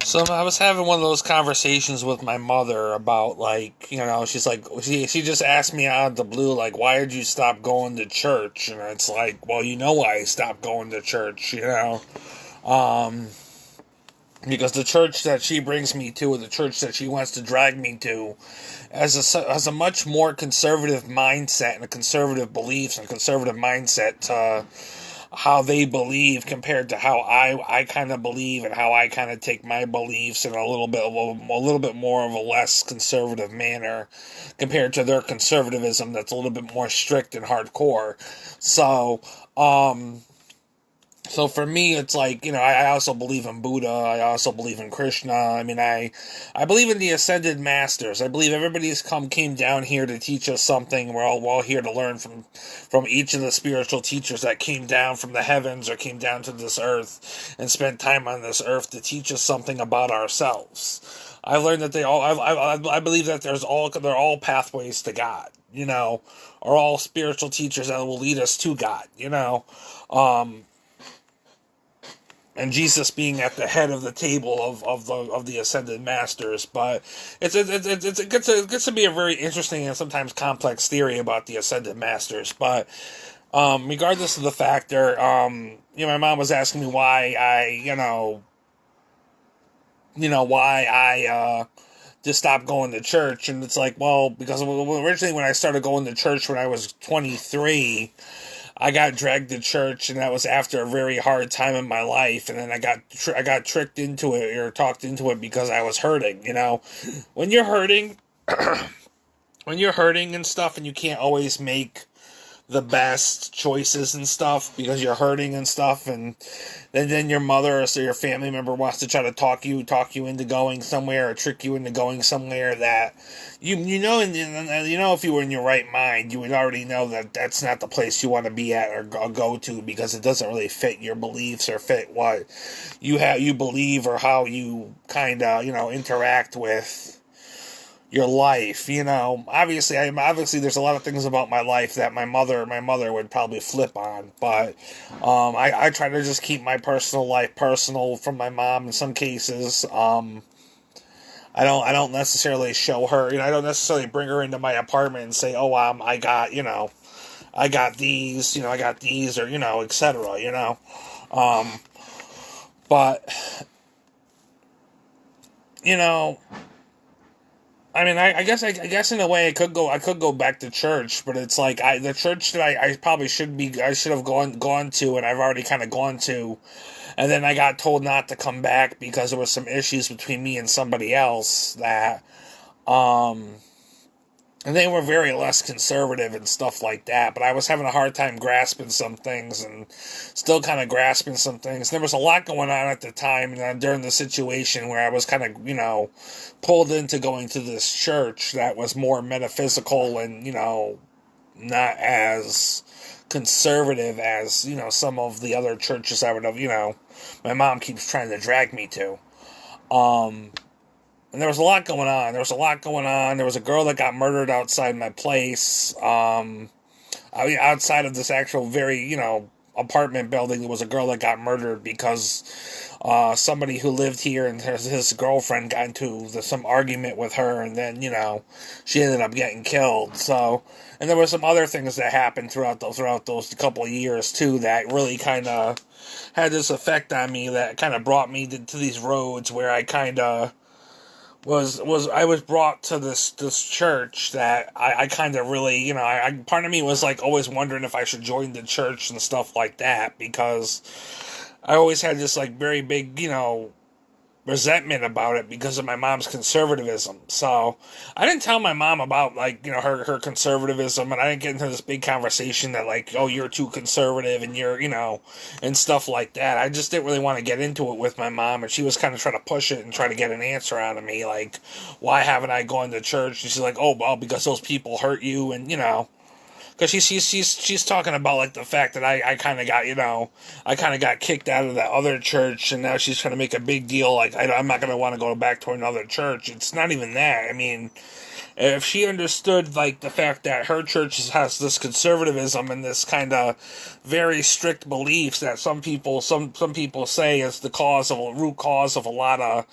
So I was having one of those conversations with my mother about, like, she's like, she just asked me out of the blue, like, why did you stop going to church? And it's like, well, you know why I stopped going to church, um, because the church that she brings me to, or the church that she wants to drag me to, has a much more conservative mindset and a conservative beliefs and conservative mindset to how they believe compared to how I kind of believe and how I kind of take my beliefs in a little bit more of a less conservative manner compared to their conservatism that's a little bit more strict and hardcore. So, um, so for me, it's like, I also believe in Buddha. I also believe in Krishna. I mean, I believe in the ascended masters. I believe everybody's came down here to teach us something. We're all here to learn from each of the spiritual teachers that came down from the heavens or came down to this earth and spent time on this earth to teach us something about ourselves. I learned that I believe that they're all pathways to God. Are all spiritual teachers that will lead us to God. Um, and Jesus being at the head of the table of the ascended masters. But it gets to be a very interesting and sometimes complex theory about the ascended masters. But regardless of the factor, my mom was asking me why I just stopped going to church, and it's like, well, because originally when I started going to church when I was 23. I got dragged to church, and that was after a very hard time in my life. And then I got tricked into it or talked into it because I was hurting. When you're hurting, when you're hurting and stuff, and you can't always make the best choices and stuff because you're hurting and stuff, and then your mother or so your family member wants to try to talk you into going somewhere or trick you into going somewhere that if you were in your right mind, you would already know that that's not the place you want to be at or go to, because it doesn't really fit your beliefs or fit what you believe or how you kind of interact with your life. Obviously there's a lot of things about my life that my mother would probably flip on, but I try to just keep my personal life personal from my mom in some cases. I don't necessarily show her, I don't necessarily bring her into my apartment and say, oh, I got these, or etc. um but you know I guess in a way I could go back to church, but it's like the church that I probably I should have gone to, and I've already kind of gone to, and then I got told not to come back because there was some issues between me and somebody else that um and they were very less conservative and stuff like that, but I was having a hard time grasping some things and still kind of grasping some things. There was a lot going on at the time, and during the situation where I was kind of, pulled into going to this church that was more metaphysical and, not as conservative as, some of the other churches I would have, my mom keeps trying to drag me to. Um, and there was a lot going on. There was a girl that got murdered outside my place. Outside of this actual very, apartment building, there was a girl that got murdered because somebody who lived here and his girlfriend got into some argument with her, and then, she ended up getting killed. So, and there were some other things that happened throughout those couple of years, too, that really kind of had this effect on me that kind of brought me to these roads where I kind of I was brought to this church that I kind of really, part of me was like always wondering if I should join the church and stuff like that, because I always had this like very big, resentment about it because of my mom's conservatism. So I didn't tell my mom about, like, her conservatism, and I didn't get into this big conversation that, like, oh, you're too conservative and you're, and stuff like that. I just didn't really want to get into it with my mom, and she was kind of trying to push it and try to get an answer out of me, like, why haven't I gone to church? And she's like, oh, well, because those people hurt you, and, because she's talking about like the fact that I kind of got, I kind of got kicked out of that other church, and now she's trying to make a big deal like I'm not going to want to go back to another church. It's not even that. I mean, if she understood like the fact that her church has this conservatism and this kind of very strict beliefs that some people say is the root cause of a lot of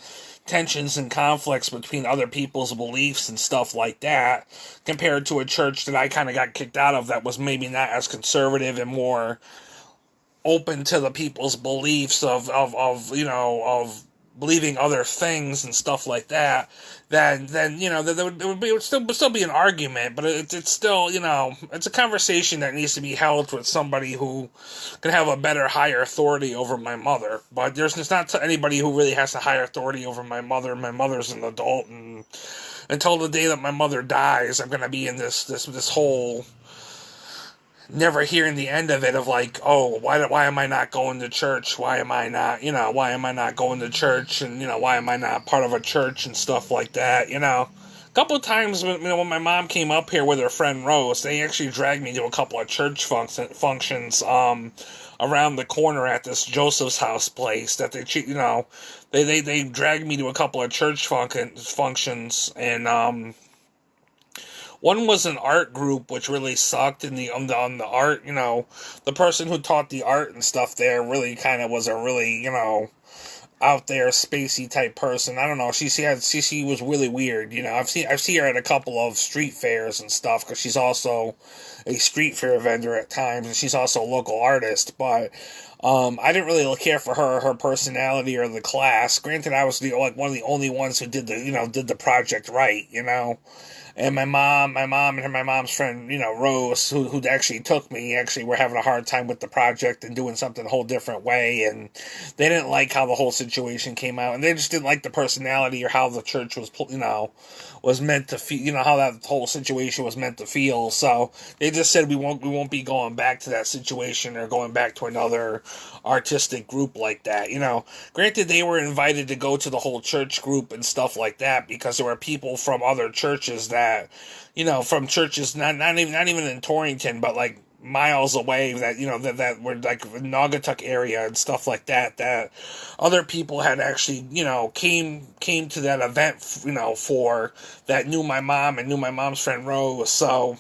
tensions and conflicts between other people's beliefs and stuff like that, compared to a church that I kind of got kicked out of that was maybe not as conservative and more open to the people's beliefs of believing other things and stuff like that, then there would still be an argument, but it's still, it's a conversation that needs to be held with somebody who can have a better, higher authority over my mother. But there's not anybody who really has a higher authority over my mother. My mother's an adult, and until the day that my mother dies, I'm gonna be in this whole never hearing the end of it of like, oh, why am I not going to church? Why am I not going to church? And, why am I not part of a church and stuff like that, A couple of times, when my mom came up here with her friend Rose, they actually dragged me to a couple of church functions, around the corner at this Joseph's House place that they dragged me to a couple of church functions, and, one was an art group, which really sucked. In on the art, the person who taught the art and stuff there really kind of was a really, out there spacey type person. I don't know. She was really weird. I've seen her at a couple of street fairs and stuff because she's also a street fair vendor at times, and she's also a local artist. But I didn't really care for her personality or the class. Granted, I was one of the only ones who did the project right. And my mom and my mom's friend, Rose, who actually took me, actually were having a hard time with the project and doing something a whole different way. And they didn't like how the whole situation came out. And they just didn't like the personality or how the church was meant to feel, how that whole situation was meant to feel. So they just said we won't be going back to that situation or going back to another artistic group like that. Granted, they were invited to go to the whole church group and stuff like that because there were people from other churches that, from churches not even in Torrington, but like miles away that that were like Naugatuck area and stuff like that other people had actually came to that event for that knew my mom and knew my mom's friend Rose. So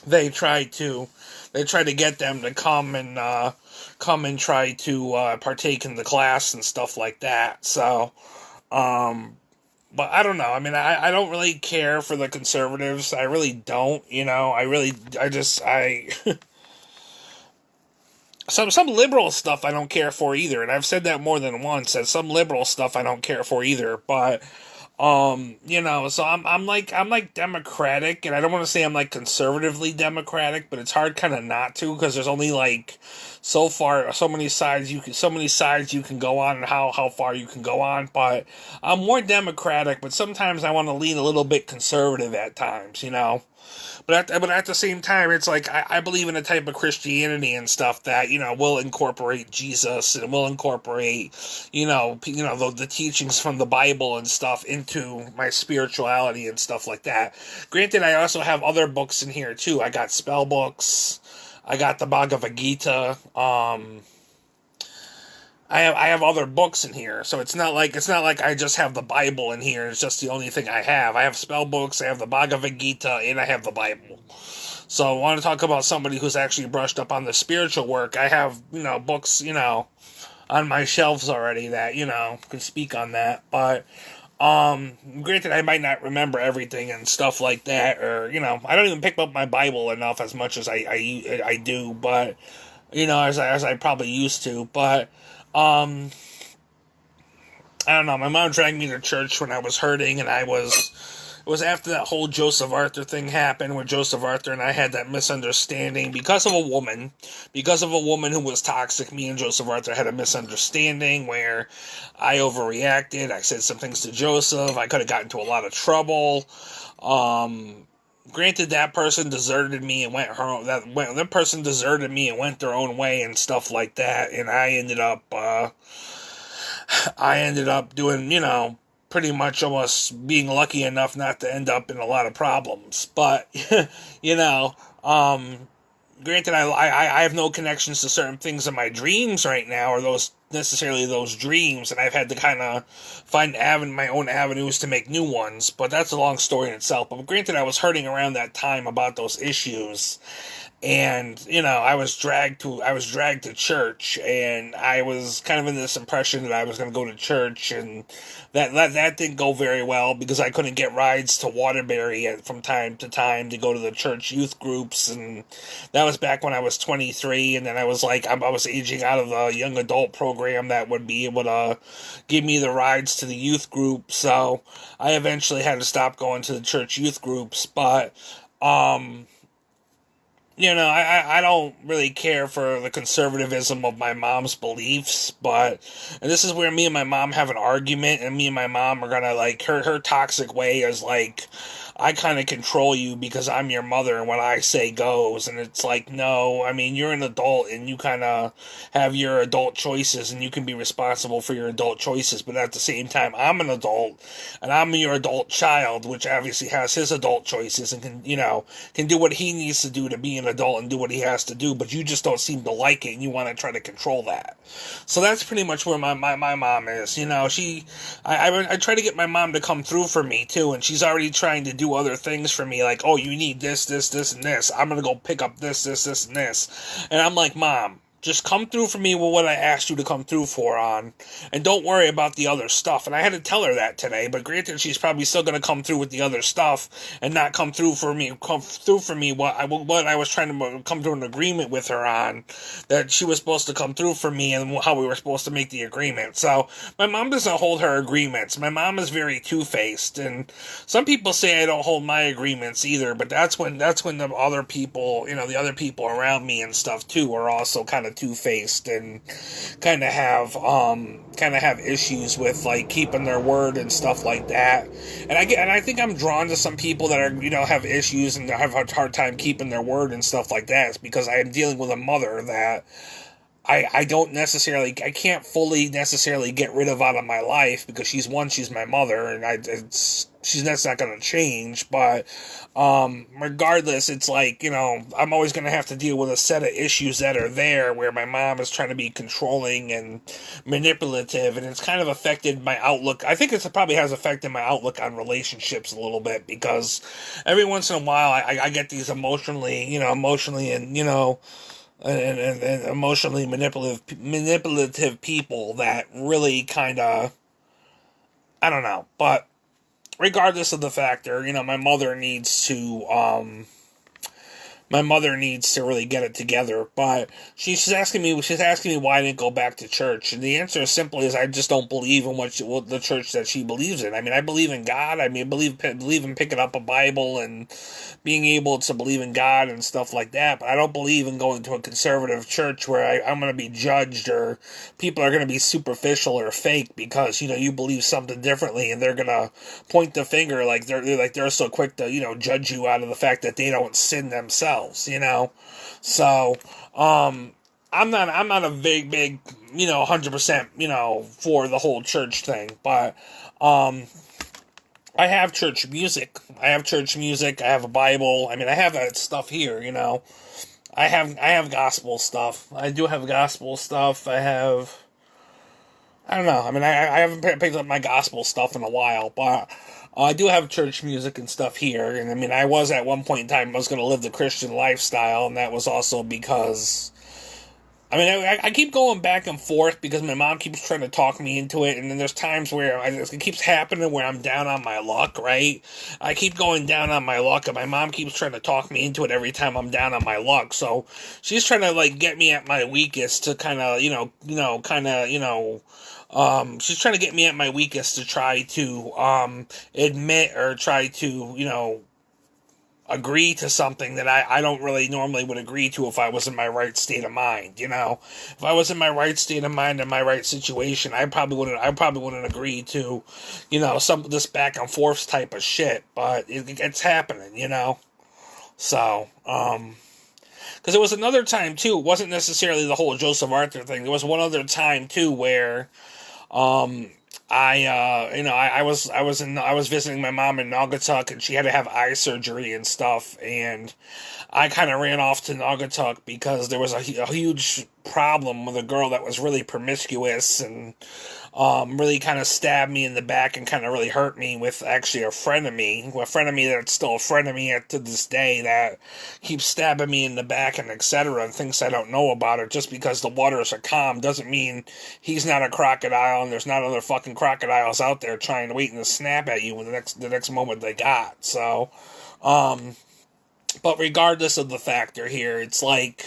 they tried to get them to come and try to partake in the class and stuff like that. So but I don't know. I mean, I don't really care for the conservatives. I really don't, some liberal stuff I don't care for either. And I've said that more than once, that some liberal stuff I don't care for either. But, so I'm like Democratic, and I don't want to say I'm like conservatively Democratic, but it's hard kind of not to, because there's only like so many sides you can go on, and how far you can go on. But I'm more Democratic, but sometimes I want to lean a little bit conservative at times, But at the same time, it's like I believe in a type of Christianity and stuff that will incorporate Jesus and will incorporate the teachings from the Bible and stuff into my spirituality and stuff like that. Granted, I also have other books in here too. I got spell books. I got the Bhagavad Gita. I have other books in here, so it's not like I just have the Bible in here. It's just the only thing I have. I have spell books, I have the Bhagavad Gita, and I have the Bible. So I want to talk about somebody who's actually brushed up on the spiritual work. I have books on my shelves already that can speak on that. But granted, I might not remember everything and stuff like that, or I don't even pick up my Bible enough as much as I do, but as I probably used to, but. I don't know, my mom dragged me to church when I was hurting, and it was after that whole Joseph Arthur thing happened, where Joseph Arthur and I had that misunderstanding because of a woman who was toxic. Me and Joseph Arthur had a misunderstanding where I overreacted. I said some things to Joseph. I could have gotten into a lot of trouble. Granted, that person deserted me and that person deserted me and went their own way and stuff like that, and I ended up doing, pretty much almost being lucky enough not to end up in a lot of problems. But, you know, granted, I have no connections to certain things in my dreams right now, or those dreams, and I've had to kind of find my own avenues to make new ones, but that's a long story in itself. But granted, I was hurting around that time about those issues, and I was dragged to church, and I was kind of in this impression that I was going to go to church, and that didn't go very well because I couldn't get rides to Waterbury from time to time to go to the church youth groups, and that was back when I was 23, and then I was aging out of the young adult program that would be able to give me the rides to the youth group, so I eventually had to stop going to the church youth groups, but I don't really care for the conservatism of my mom's beliefs, and this is where me and my mom have an argument, and me and my mom are gonna, like, her toxic way is, like, I kind of control you because I'm your mother, and what I say goes, and it's like, no, I mean, you're an adult, and you kind of have your adult choices, and you can be responsible for your adult choices, but at the same time, I'm an adult, and I'm your adult child, which obviously has his adult choices, and can do what he needs to do to be an adult and do what he has to do, but you just don't seem to like it, and you want to try to control that. So that's pretty much where my mom is. I try to get my mom to come through for me too, and she's already trying to do other things for me, like, oh, you need this, and this. I'm gonna go pick up this, and this. And I'm like, Mom, just come through for me with what I asked you to come through for on, and don't worry about the other stuff. And I had to tell her that today, but granted, she's probably still going to come through with the other stuff and not come through for me what I was trying to come to an agreement with her on, that she was supposed to come through for me and how we were supposed to make the agreement. So my mom doesn't hold her agreements. My mom is very two-faced, and some people say I don't hold my agreements either, but that's when the other people, the other people around me and stuff too, are also kind of two-faced and kind of have issues with, like, keeping their word and stuff like that. And I think I'm drawn to some people that are have issues and have a hard time keeping their word and stuff like that. It's because I am dealing with a mother that I can't fully necessarily get rid of out of my life, because she's my mother, and that's not going to change, but regardless, it's like, I'm always going to have to deal with a set of issues that are there, where my mom is trying to be controlling and manipulative, and it's kind of affected my outlook. I think it probably has affected my outlook on relationships a little bit, because every once in a while I get these emotionally and emotionally manipulative people that really kind of, I don't know, but regardless of the factor, my mother needs to really get it together, but she's asking me why I didn't go back to church, and the answer is simply is I just don't believe in what the church that she believes in. I mean, I believe in God. I mean, believe in picking up a Bible and being able to believe in God and stuff like that, but I don't believe in going to a conservative church where I'm going to be judged, or people are going to be superficial or fake because, you believe something differently, and they're going to point the finger like they're so quick to, judge you out of the fact that they don't sin themselves. So I'm not a big 100% for the whole church thing, but I have church music. I have a Bible. I mean, I have that stuff here. I have gospel stuff. I do have gospel stuff. I don't know. I mean, I haven't picked up my gospel stuff in a while, but I do have church music and stuff here. And I mean, I was at one point in time, I was going to live the Christian lifestyle, and that was also because, I mean, I keep going back and forth because my mom keeps trying to talk me into it, and then there's times where it keeps happening where I'm down on my luck, right? I keep going down on my luck, and my mom keeps trying to talk me into it every time I'm down on my luck. So she's trying to, like, get me at my weakest to kind of, she's trying to get me at my weakest to try to admit or try to, agree to something that I don't really normally would agree to if I was in my right state of mind. If I was in my right state of mind and my right situation, I probably wouldn't agree to, some of this back and forth type of shit. But it's happening, So, because there was another time too. It wasn't necessarily the whole Joseph Arthur thing. There was one other time too where, I was visiting my mom in Naugatuck, and she had to have eye surgery and stuff, and I kind of ran off to Naugatuck because there was a huge problem with a girl that was really promiscuous and really kind of stabbed me in the back and kind of really hurt me with actually a friend of me that's still a friend of me to this day that keeps stabbing me in the back and etc. and thinks I don't know about it. Just because the waters are calm doesn't mean he's not a crocodile and there's not other fucking crocodiles out there trying to waiting to snap at you when the next moment they got. So, but regardless of the factor here, it's like,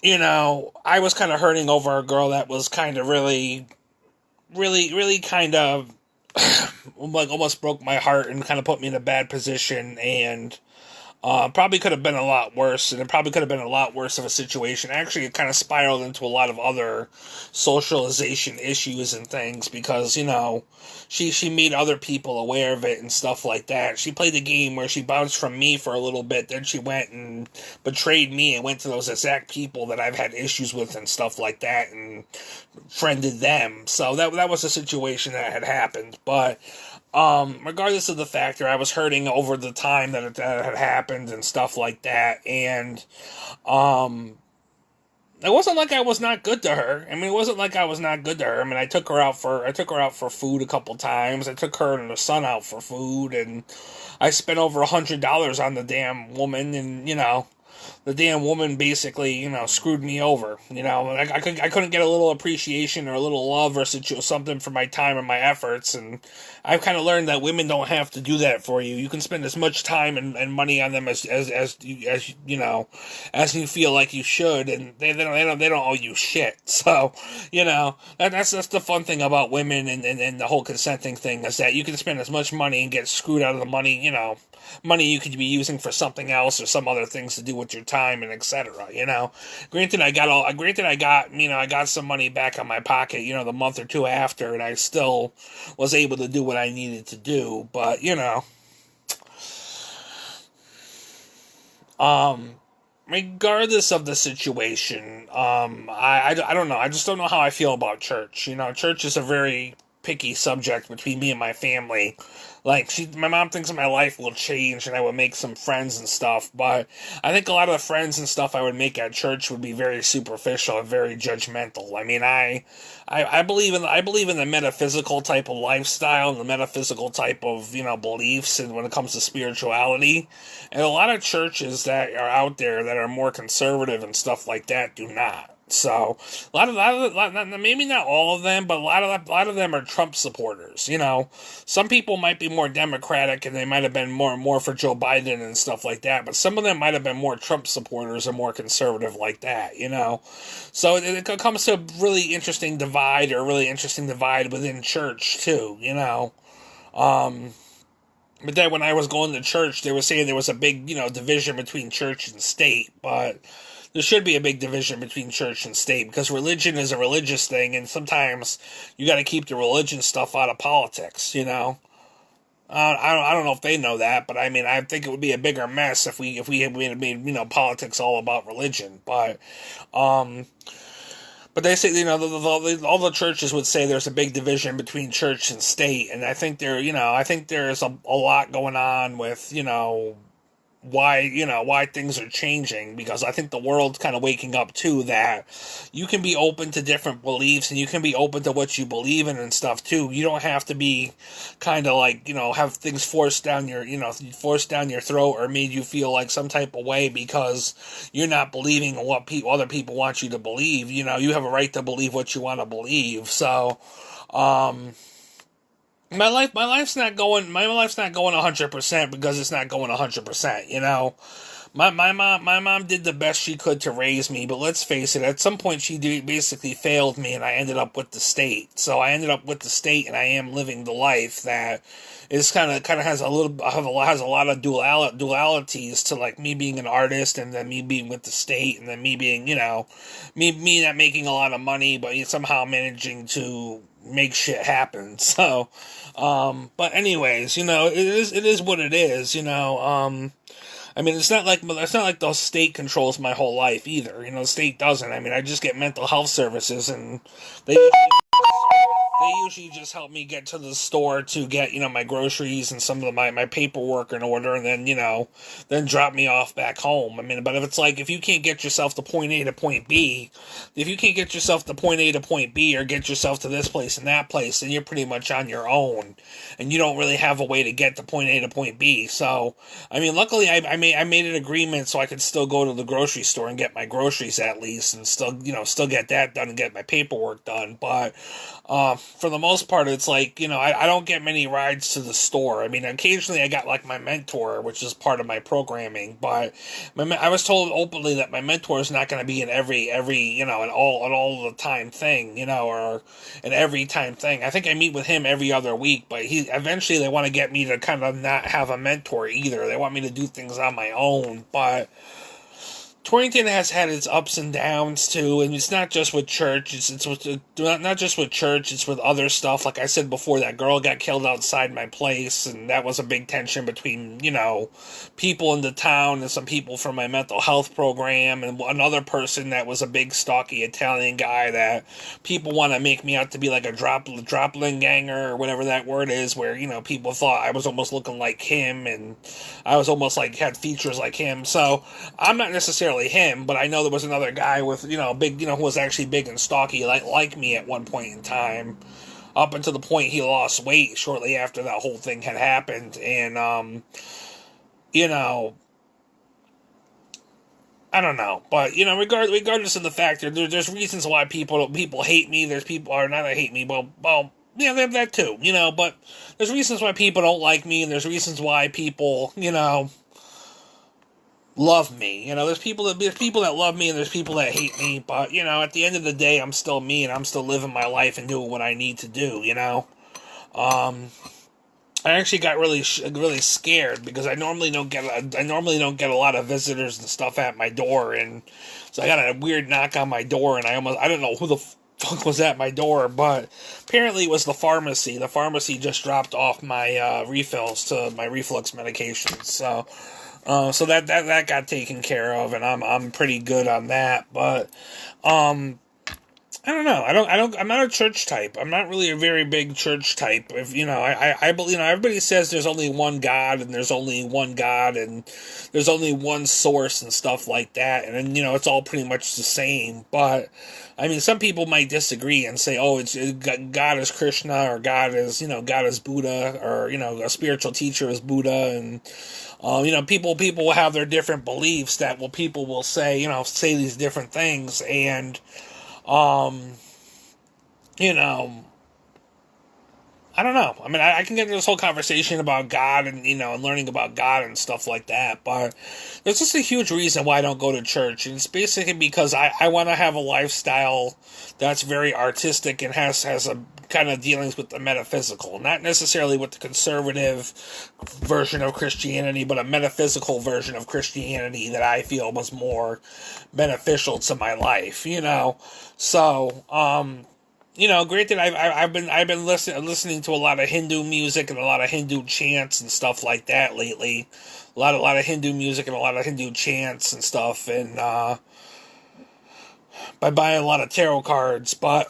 I was kind of hurting over a girl that was kind of really kind of like almost broke my heart and kind of put me in a bad position, and probably could have been a lot worse, and it probably could have been a lot worse of a situation. Actually, it kind of spiraled into a lot of other socialization issues and things because, she made other people aware of it and stuff like that. She played the game where she bounced from me for a little bit, then she went and betrayed me and went to those exact people that I've had issues with and stuff like that and friended them. So that was a situation that had happened, but regardless of the factor, I was hurting over the time that it had happened and stuff like that, and it wasn't like I was not good to her. I mean, it wasn't like I was not good to her. I mean, I took her out for food a couple times. I took her and her son out for food, and I spent over $100 on the damn woman, and the damn woman basically, screwed me over. I couldn't get a little appreciation or a little love or something for my time and my efforts, and I've kind of learned that women don't have to do that for you. You can spend as much time and money on them as you feel like you should, and they don't owe you shit. So, that's the fun thing about women and the whole consenting thing is that you can spend as much money and get screwed out of the money, money you could be using for something else or some other things to do with your time and etc. Granted, I got some money back on my pocket, the month or two after, and I still was able to do what I needed to do. But regardless of the situation, I don't know. I just don't know how I feel about church. Church is a very picky subject between me and my family. Like, my mom thinks my life will change and I will make some friends and stuff, but I think a lot of the friends and stuff I would make at church would be very superficial and very judgmental. I mean, I believe in the metaphysical type of lifestyle and the metaphysical type of, beliefs and when it comes to spirituality. And a lot of churches that are out there that are more conservative and stuff like that do not. So maybe not all of them, but a lot of them are Trump supporters. Some people might be more Democratic and they might have been more for Joe Biden and stuff like that. But some of them might have been more Trump supporters or more conservative like that. So it comes to a really interesting divide within church too. But then when I was going to church, they were saying there was a big division between church and state, but there should be a big division between church and state because religion is a religious thing, and sometimes you got to keep the religion stuff out of politics. I don't know if they know that, but I mean, I think it would be a bigger mess if we had made politics all about religion. But they say all the churches would say there's a big division between church and state, and I think there's a lot going on with why things are changing, because I think the world's kind of waking up too, that you can be open to different beliefs and you can be open to what you believe in and stuff too. You don't have to be kind of like, have things forced down your throat or made you feel like some type of way because you're not believing in what other people want you to believe. You have a right to believe what you want to believe. So, My life's not going 100% because it's not going 100%, My mom did the best she could to raise me, but let's face it, at some point she basically failed me and I ended up with the state. So I ended up with the state and I am living the life that is kind of has a lot of dualities to, like, me being an artist and then me being with the state and then me being, me not making a lot of money but somehow managing to make shit happen. So, but anyways, it is what it is, I mean, it's not like the state controls my whole life either. The state doesn't. I mean, I just get mental health services, and they She just helped me get to the store to get, my groceries and some of my paperwork in order, and then, then drop me off back home. I mean, but if it's like, if you can't get yourself to point A to point B, if you can't get yourself to point A to point B, or get yourself to this place and that place, then you're pretty much on your own, and you don't really have a way to get to point A to point B. So, I mean, luckily I made an agreement so I could still go to the grocery store and get my groceries at least, and still get that done and get my paperwork done. But for the most part, it's like, I don't get many rides to the store. I mean, occasionally I got like my mentor, which is part of my programming, but I was told openly that my mentor is not going to be an every an all the time thing, or an every time thing. I think I meet with him every other week, but eventually they want to get me to kind of not have a mentor either. They want me to do things on my own, but Torrington has had its ups and downs too, and it's not just with church. It's with, not just with church. It's with other stuff. Like I said before, that girl got killed outside my place, and that was a big tension between people in the town and some people from my mental health program, and another person that was a big stocky Italian guy that people want to make me out to be like a doppelganger or whatever that word is, where people thought I was almost looking like him, and I was almost like had features like him. So I'm not necessarily him, but I know there was another guy with, big, who was actually big and stocky, like me at one point in time, up until the point he lost weight shortly after that whole thing had happened. And, I don't know, but, regardless of the fact that there's reasons why people hate me, there's people, or not that hate me, well, yeah, they have that too, but there's reasons why people don't like me, and there's reasons why people, love me. There's people that love me and there's people that hate me, but, at the end of the day, I'm still me, and I'm still living my life and doing what I need to do, I actually got really scared because I normally don't get a lot of visitors and stuff at my door, and so I got a weird knock on my door, and I don't know who the fuck was at my door, but apparently it was the pharmacy. The pharmacy just dropped off my refills to my reflux medications, so that got taken care of, and I'm pretty good on that. But I don't know. I'm not a church type. I'm not really a very big church type. If I believe, everybody says there's only one God, and there's only one God, and there's only one source and stuff like that, and then it's all pretty much the same. But I mean, some people might disagree and say, oh, God is Krishna, or God is Buddha, or a spiritual teacher is Buddha, and people will have their different beliefs that people will say these different things, and I don't know. I mean, I can get into this whole conversation about God and, and learning about God and stuff like that, but there's just a huge reason why I don't go to church, and it's basically because I want to have a lifestyle that's very artistic and has a kind of dealings with the metaphysical, not necessarily with the conservative version of Christianity, but a metaphysical version of Christianity that I feel was more beneficial to my life, So, granted, I've been listening to a lot of Hindu music and a lot of Hindu chants and stuff like that lately. A lot of Hindu music and a lot of Hindu chants and stuff, and by buying a lot of tarot cards, but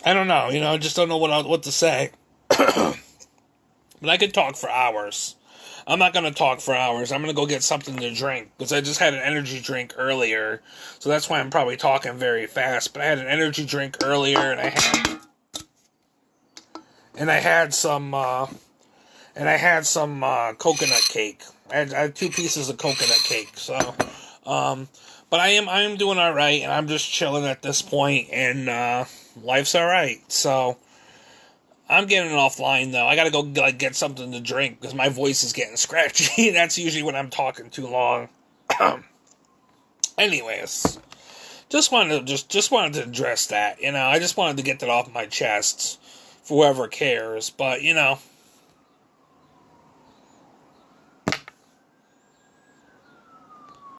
I don't know, I just don't know what to say. But I could talk for hours. I'm not going to talk for hours. I'm going to go get something to drink, because I just had an energy drink earlier, so that's why I'm probably talking very fast. But I had an energy drink earlier, and I had some coconut cake. I had 2 pieces of coconut cake. So, but I am doing all right, and I'm just chilling at this point, and life's all right. So I'm getting offline, though. I gotta go get something to drink because my voice is getting scratchy. That's usually when I'm talking too long. Anyways, just wanted to address that. I just wanted to get that off my chest for whoever cares. But